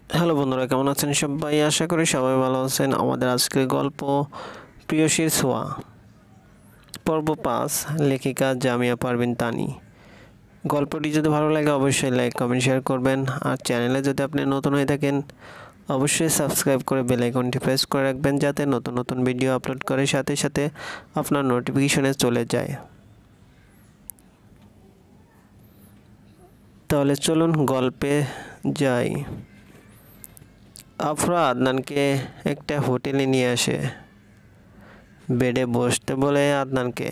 Hello বন্ধুরা, কেমন আছেন সবাই? আশা করি সবাই ভালো আছেন। আমাদের আজকের গল্প প্রিয়সীর ছোঁয়া, পর্ব 5, লেখিকা জামিয়া পারভিন তানি। গল্পটি যদি ভালো লাগে অবশ্যই লাইক কমেন্ট শেয়ার করবেন, আর চ্যানেলে যদি আপনি নতুন হয়ে থাকেন অবশ্যই সাবস্ক্রাইব করে বেল আইকনটি প্রেস করে রাখবেন, যাতে নতুন নতুন ভিডিও আপলোড করে সাথে সাথে আপনার নোটিফিকেশনে চলে যায়। তাহলে চলুন গল্পে যাই। আফরা আদনানকে একটা হোটেলে নিয়ে আসে, বেডে বসতে বলে আদনানকে।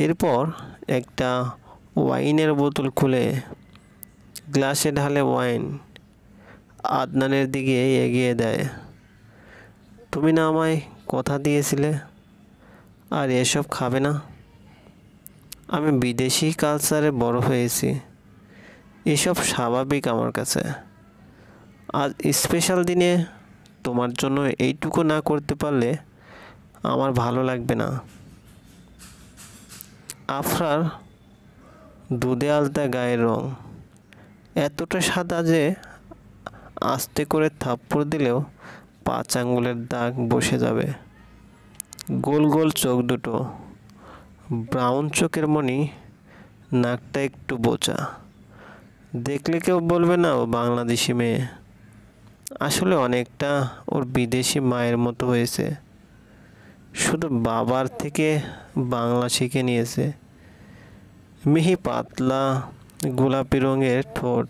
এরপর একটা ওয়াইনের বোতল খুলে গ্লাসে ঢালে ওয়াইন আদনানের দিকে এগিয়ে দেয়। তুমি না আমায় কথা দিয়েছিলে আর এসব খাবে না? আমি বিদেশি কালচারে বড় হয়েছি, এসব স্বাভাবিক আমার কাছে। আজ স্পেশাল দিনে তোমার জন্য এইটুকু না করতে পারলে আমার ভালো লাগবে না। আফরার দুধে আলতা গায়ের রং এতটা সাদা যে আস্তে করে থাপ্পড় দিলেও 5 আঙ্গুলের দাগ বসে যাবে। গোল গোল চোখ দুটো, ব্রাউন চোখের মণি, নাকটা একটু বোচা। দেখলে কেউ বলবে না ও বাংলাদেশি মেয়ে। আসলে অনেকটা ওর বিদেশি মায়ের মতো হয়েছে, শুধু বাবার থেকে বাংলা শিখে নিয়েছে। মিহি পাতলা গোলাপি রঙের ঠোঁট,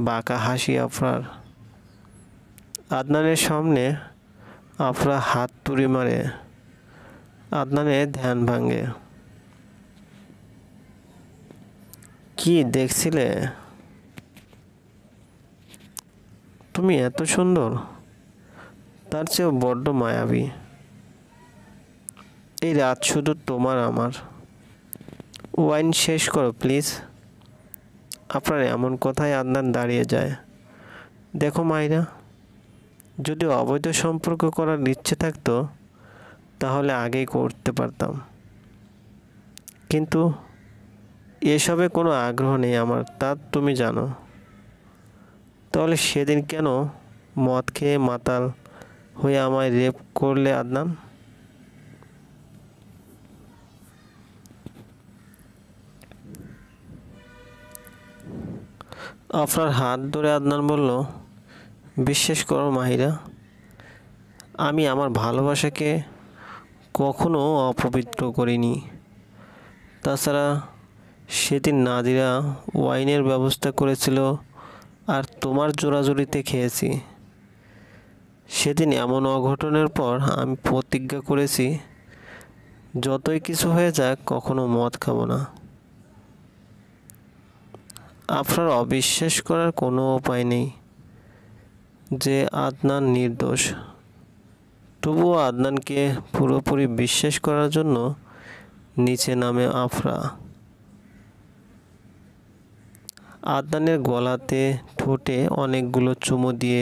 বাঁকা হাসি আফরার। আদনানের সামনে আফরা হাত তুড়ি মারে, আদনানের ধ্যান ভাঙে। কি দেখছিলে? তুমি এত সুন্দর, তার চেয়েও বড্ড মায়াবী। এই রাত শুধু তোমার আমার। ওয়াইন শেষ করো প্লিজ। আপনার এমন কথায় আদনান দাঁড়িয়ে যায়। দেখো মাইরা, যদি অবৈধ সম্পর্ক করার ইচ্ছে থাকতো তাহলে আগেই করতে পারতাম, কিন্তু এসবে কোনো আগ্রহ নেই আমার, তা তুমি জানো। তাহলে সেদিন কেন মদ খেয়ে মাতাল হয়ে আমায় রেপ করলে আদনান? আফরার হাত ধরে আদনান বলল, বিশ্বাস করো মাহিরা, আমি আমার ভালোবাসাকে কখনো অপবিত্র করিনি। তাছাড়া সেদিন নাদিরা ওয়াইনের ব্যবস্থা করেছিল আর তোমার জোরাজুরিতে খেয়েছি। সেদিন এমন অঘটনের পর আমি প্রতিজ্ঞা করেছি যতই কিছু হয়ে যাক কখনো মদ খাবো না। আপনার অবিশ্বাস করার কোনো উপায় নেই যে আদনান নির্দোষ, তবুও আদনানকে পুরোপুরি বিশ্বাস করার জন্য নিচে নামে আফরা। আদনানের গলাতে ঠোঁটে অনেকগুলো চুমু দিয়ে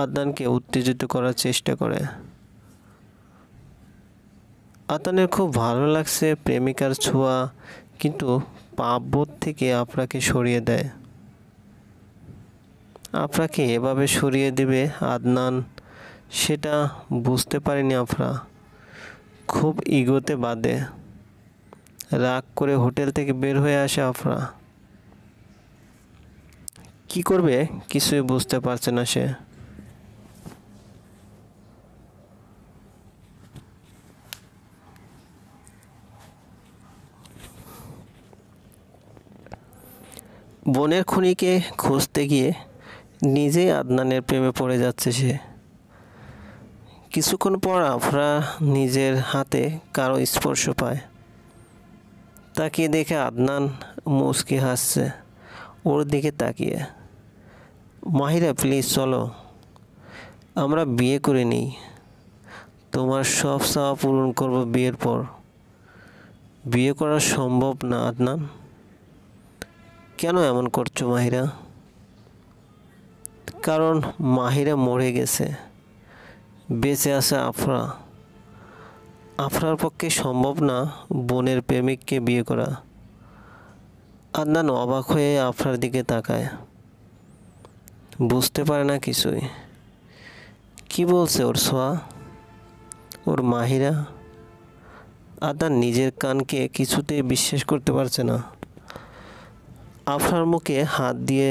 আদনানকে উত্তেজিত করার চেষ্টা করে। আদনানের খুব ভালো লাগছে প্রেমিকার ছোঁয়া, কিন্তু পাপবোধ থেকে আফরাকে সরিয়ে দেয়। আফরাকে এভাবে সরিয়ে দেবে আদনান, সেটা বুঝতে পারেনি আফরা। খুব ইগোতে বাদে রাগ করে হোটেল থেকে বের হয়ে আসে আফরা। কি করবে কিছুই বুঝতে পারছে না সে। বোনের খুনিকে খুঁজতে গিয়ে নিজেই আদনানের প্রেমে পড়ে যাচ্ছে সে। কিছুক্ষণ পর আফরা নিজের হাতে কারো স্পর্শ পায়। তাকিয়ে দেখে আদনান মুচকি হাসছে ওর দিকে তাকিয়ে। মাহিরা প্লিজ চলো, আমরা বিয়ে করে নিই। তোমার সব চাওয়া পূরণ করবো বিয়ের পর। বিয়ে করা সম্ভব না আদনান। কেন এমন করছো মাহিরা? কারণ মাহিরা মরে গেছে, বেঁচে আছে আফরা। আফরার পক্ষে সম্ভব না বোনের প্রেমিককে বিয়ে করা। আদনান অবাক হয়ে আফরার দিকে তাকায়। বুঝতে পারে না কিছুই। কি বলছে ওর ছোঁয়া, ওর মাহিরা? আদনান নিজের কানকে কিছুতেই বিশ্বাস করতে পারছে না। আফরার মুখে হাত দিয়ে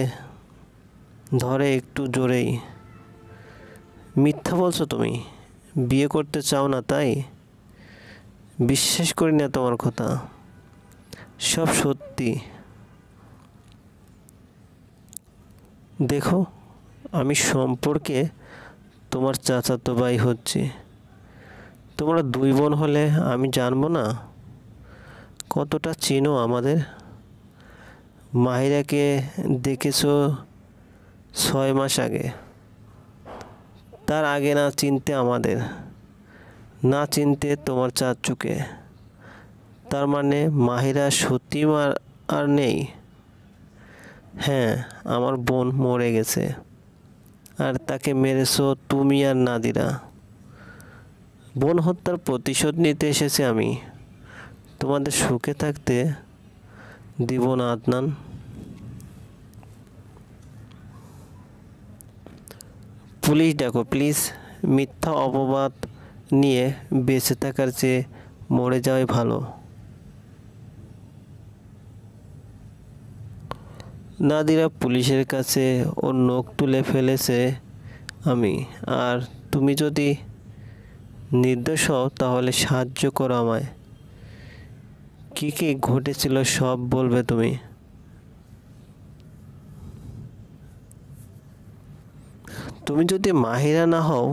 ধরে একটু জোরেই। মিথ্যা বলছো তুমি, বিয়ে করতে চাও না তাই? বিশ্বাস করি না তোমার কথা, সব সত্যি। দেখো, আমি সম্পর্কে তোমার চাচাতো ভাই হচ্ছি। তোমরা দুই বোন হলে আমি জানবো না কতটা চেনো আমাদের? মাহিরাকে দেখেছো 6 মাস আগে, তার আগে না চিনতে আমাদের, না চিনতে তোমার চাচুকে। তার মানে মাহিরা সত্যি আর নেই? হ্যাঁ, আমার বোন মরে গেছে, আর তাকে মেরেছো তুমি আর নাদিরা। বোন হত্যার প্রতিশোধ নিতে এসেছি আমি, তোমাদের সুখে থাকতে দিব না আদনান। পুলিশ ডাকো প্লিজ। মিথ্যা অপবাদ নিয়ে বেঁচে থাকার চেয়ে মরে যাওয়াই ভালো। নাদিরা পুলিশের কাছে ওর নখ তুলে ফেলেছে আমি, আর তুমি যদি নির্দোষ হও তাহলে সাহায্য করো আমায়। কী কী ঘটেছিল সব বলবে তুমি। তুমি যদি মাহিরা না হও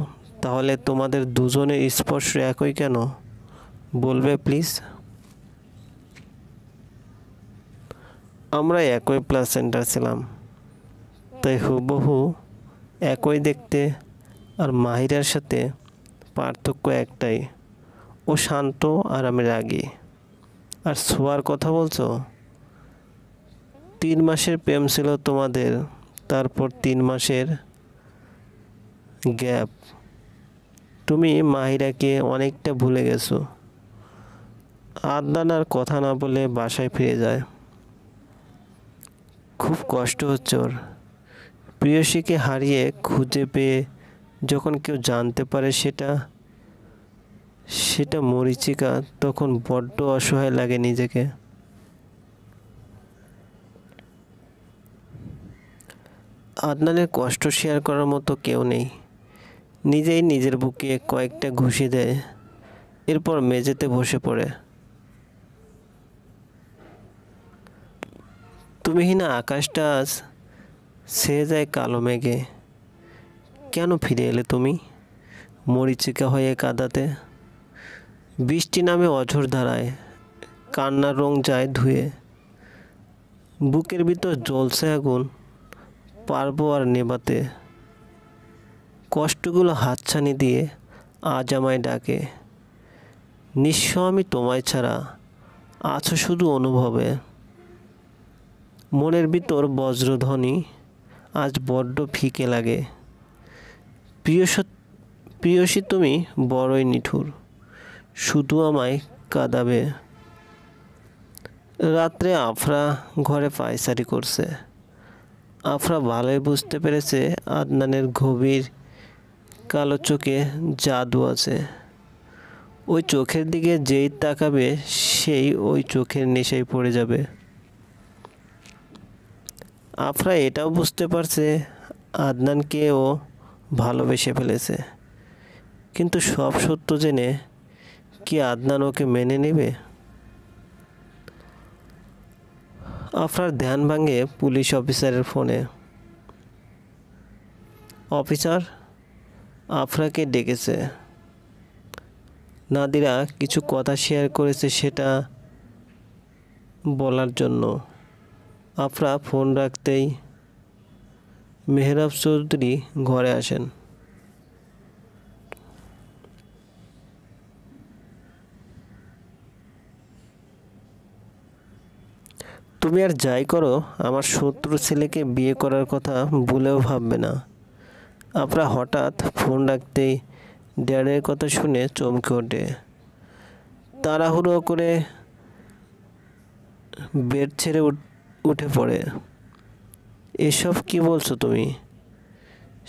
তাহলে তোমাদের দুজনের স্পর্শ একই কেন, বলবে প্লিজ। আমরা একই প্লাসেন্টার ছিলাম, তাই হুবহু একই দেখতে। আর মাহিরার সাথে পার্থক্য একটাই, ও শান্ত আর আমি রাগী। আর ছোঁয়ার কথা বলছো? 3 মাসের প্রেম ছিল তোমাদের, তারপর 3 মাসের গ্যাপ। তুমি মাহিরাকে অনেকটা ভুলে গেছো। আদনান আর কথা না বলে বাসায় ফিরে যায়। খুব কষ্ট হচ্ছে ওর। প্রেয়সীকে হারিয়ে খুঁজে পেয়ে যখন কেউ জানতে পারে সেটা মরীচিকা, তখন বড্ড অসহায় লাগে নিজেকে। আদনানের কষ্ট শেয়ার করার মতো কেউ নেই। নিজেই নিজের বুকে কয়েকটা ঘুষি দেয়, এরপর মেঝেতে বসে পড়ে। তুমিহীনা আকাশটা আজ ছেয়ে যায় কালো মেঘে। কেন ফিরে এলে তুমি মরীচিকা হয়ে কাঁদাতে? বৃষ্টি নামে অঝোর ধারায়, কান্নার রং যায় ধুয়ে। বুকের ভিতর জ্বলছে আগুন, পারবো আর নেভাতে? কষ্টগুলো হাতছানি দিয়ে আজ আমায় ডাকে। নিঃস্ব আমি তোমায় ছাড়া, আছো শুধু অনুভবে। মনের ভিতর বজ্রধ্বনি আজ বড্ড ফিকে লাগে। প্রিয়সী তুমি বড়ই নিঠুর, শুধু আমায় কাঁদাবে। রাত্রে আফরা ঘরে পায়চারি করছে। আফরা ভালোই বুঝতে পেরেছে আদনানের গভীর কালো চোখে জাদু আছে। ওই চোখের দিকে যেই তাকাবে সেই ওই চোখের নেশায় পড়ে যাবে। আফরা এটাও বুঝতে পারছে আদনানকে ও ভালোবেসে ফেলেছে, কিন্তু সব সত্য জেনে কি আদনান ওকে মেনে নেবে? আফরার ধ্যান ভাঙে পুলিশ অফিসারের ফোনে। অফিসার আফরাকে ডেকেছে। নাদিরা কিছু কথা শেয়ার করেছে সেটা বলার জন্য। আফরা ফোন রাখতেই মেহরাব চৌধুরী ঘরে আসেন। তুমি আর যাই করো, আমার শত্রু ছেলেকে বিয়ে করার কথা ভুলেও ভাববে না। আফরা হঠাৎ ফোন রাখতেই ড্যাডের কথা শুনে চমকে ওঠে। তাড়াহুড়ো করে বেড ছেড়ে উঠে পড়ে। এসব কি বলছো তুমি?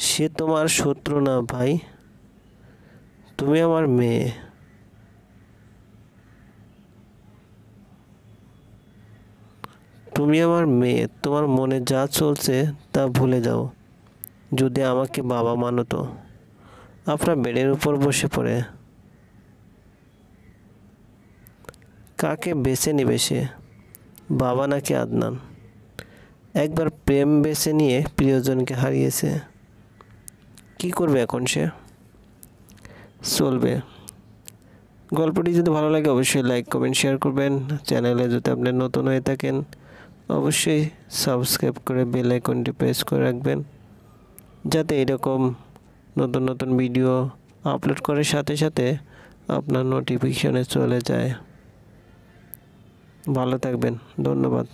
সে তোমার শত্রু না ভাই, তুমি আমার মেয়ে। তুমি আমার মেয়ে, তোমার মনে যা চলছে তা ভুলে যাও। যদি আমাকে বাবা মানো তো। আপনার বেডের উপর বসে পড়ে। কাকে বেছে নেবে সে, বাবা নাকি আদনান? একবার প্রেম বেছে নিয়ে প্রিয়জনকে হারিয়েছে, কি করবে এখন সে? চলবে। গল্পটি যদি ভালো লাগে অবশ্যই লাইক কমেন্ট শেয়ার করবেন। চ্যানেলে যদি আপনি নতুন হয়ে থাকেন অবশ্যই সাবস্ক্রাইব করে বেল আইকনটি প্রেস করে রাখবেন, যাতে এরকম নতুন নতুন ভিডিও আপলোড করার সাথে সাথে আপনার নোটিফিকেশনে চলে যায়। ভালো থাকবেন, ধন্যবাদ।